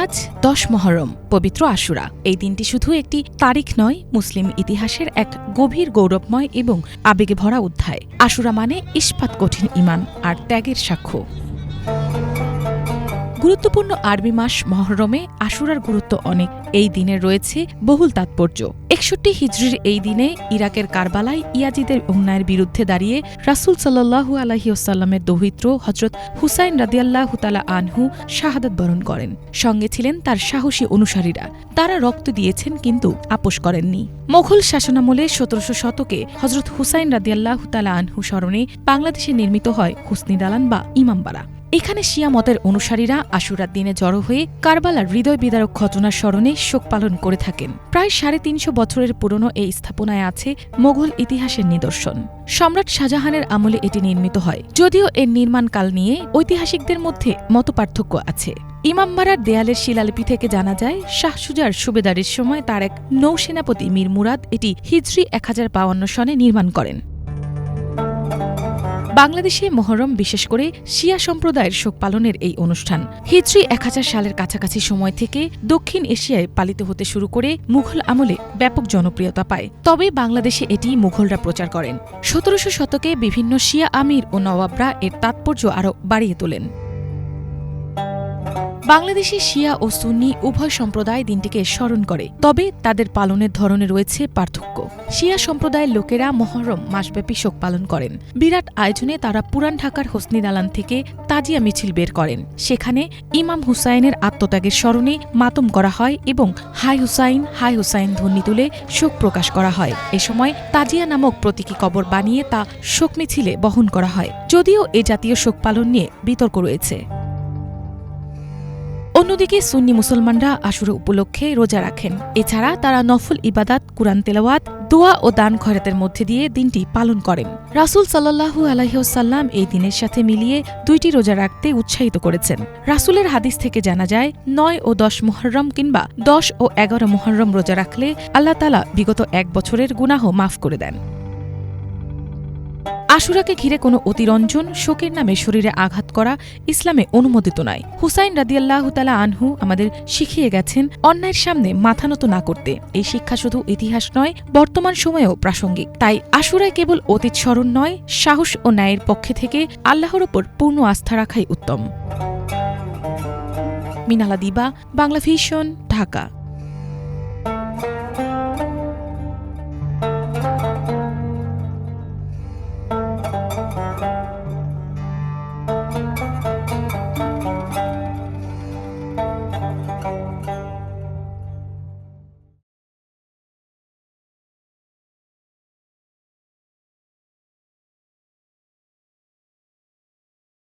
আজ ১০ মহরম, পবিত্র আশুরা। এই দিনটি শুধু একটি তারিখ নয়, মুসলিম ইতিহাসের এক গভীর গৌরবময় এবং আবেগে ভরা অধ্যায়। আশুরা মানে ইস্পাত কঠিন ঈমান আর ত্যাগের সাক্ষ্য। গুরুত্বপূর্ণ আরবি মাস মহরমে আশুরার গুরুত্ব অনেক। এই দিনে রয়েছে বহুল তাৎপর্য। ৬১ হিজরির এই দিনে ইরাকের কারবালায় ইয়াজিদের অন্যায়ের বিরুদ্ধে দাঁড়িয়ে রাসূল সাল্লাল্লাহু আলাইহি ওয়াসাল্লামের দৌহিত্র হযরত হুসাইন রাদিয়াল্লাহু তাআলা আনহু শাহাদাত বরণ করেন। সঙ্গে ছিলেন তার সাহসী অনুসারীরা। তারা রক্ত দিয়েছেন কিন্তু আপোষ করেননি। মোগল শাসনামলে ১৭০০ শতকে হযরত হুসাইন রাদিয়াল্লাহু তাআলা আনহু স্মরণে বাংলাদেশে নির্মিত হয় হুসনি দালান বা ইমামবাড়া। এখানে শিয়া মতের অনুসারীরা আশুরার দিনে জড়ো হয়ে কারবালার হৃদয় বিদারক ঘটনার স্মরণে শোক পালন করে থাকেন। প্রায় ৩৫০ বছরের পুরনো এই স্থাপনায় আছে মোগল ইতিহাসের নিদর্শন। সম্রাট শাহজাহানের আমলে এটি নির্মিত হয়, যদিও এর নির্মাণকাল নিয়ে ঐতিহাসিকদের মধ্যে মতপার্থক্য আছে। ইমামবাড়ার দেয়ালের শিলালিপি থেকে জানা যায়, শাহ সুজার সুবেদারের সময় তার এক নৌসেনাপতি মীর মুরাদ এটি হিজরি ১০৫২ সনে নির্মাণ করেন। বাংলাদেশে মহরম বিশেষ করে শিয়া সম্প্রদায়ের শোক পালনের এই অনুষ্ঠান হিজরি ১০০০ সালের কাছাকাছি সময় থেকে দক্ষিণ এশিয়ায় পালিত হতে শুরু করে মুঘল আমলে ব্যাপক জনপ্রিয়তা পায়। তবে বাংলাদেশে এটি মুঘলরা প্রচার করেন। ১৭০০ শতকে বিভিন্ন শিয়া আমির ও নবাবরা এর তাৎপর্য আরও বাড়িয়ে তোলেন। বাংলাদেশে শিয়া ও সুন্নি উভয় সম্প্রদায় দিনটিকে স্মরণ করে, তবে তাদের পালনের ধরনে রয়েছে পার্থক্য। শিয়া সম্প্রদায়ের লোকেরা মহরম মাসব্যাপী শোক পালন করেন। বিরাট আয়োজনে তারা পুরান ঢাকার হোসনি দালান থেকে তাজিয়া মিছিল বের করেন। সেখানে ইমাম হুসাইনের আত্মত্যাগের স্মরণে মাতম করা হয় এবং হাই হুসাইন ধ্বনি তুলে শোক প্রকাশ করা হয়। এ সময় তাজিয়া নামক প্রতীকী কবর বানিয়ে তা শোক মিছিলে বহন করা হয়। যদিও এ জাতীয় শোক পালন নিয়ে বিতর্ক রয়েছে। অন্যদিকে সুন্নি মুসলমানরা আশুরা উপলক্ষে রোজা রাখেন। এছাড়া তারা নফল ইবাদাত, কুরআন তেলাওয়াত, দোয়া ও দান খয়রাতের মধ্যে দিয়ে দিনটি পালন করেন। রাসূল সাল্লাল্লাহু আলাইহি ওয়াসাল্লাম এই দিনের সাথে মিলিয়ে ২টি রোজা রাখতে উৎসাহিত করেছেন। রাসূলের হাদিস থেকে জানা যায়, ৯ ও ১০ মুহররম কিংবা ১০ ও ১১ মুহররম রোজা রাখলে আল্লাহ তাআলা বিগত এক বছরের গুনাহ মাফ করে দেন। আশুরাকে ঘিরে কোনো অতিরঞ্জন, শোকের নামে শরীরে আঘাত করা ইসলামে অনুমোদিত নয়। হুসাইন রাদিয়াল্লাহু তাআলা আনহু আমাদের শিখিয়ে গেছেন অন্যায়ের সামনে মাথা নত না করতে। এই শিক্ষা শুধু ইতিহাস নয়, বর্তমান সময়েও প্রাসঙ্গিক। তাই আশুরায় কেবল অতীত স্মরণ নয়, সাহস ও ন্যায়ের পক্ষে থেকে আল্লাহর ওপর পূর্ণ আস্থা রাখাই উত্তম। মিনালা দিবা, বাংলা ভিশন, ঢাকা।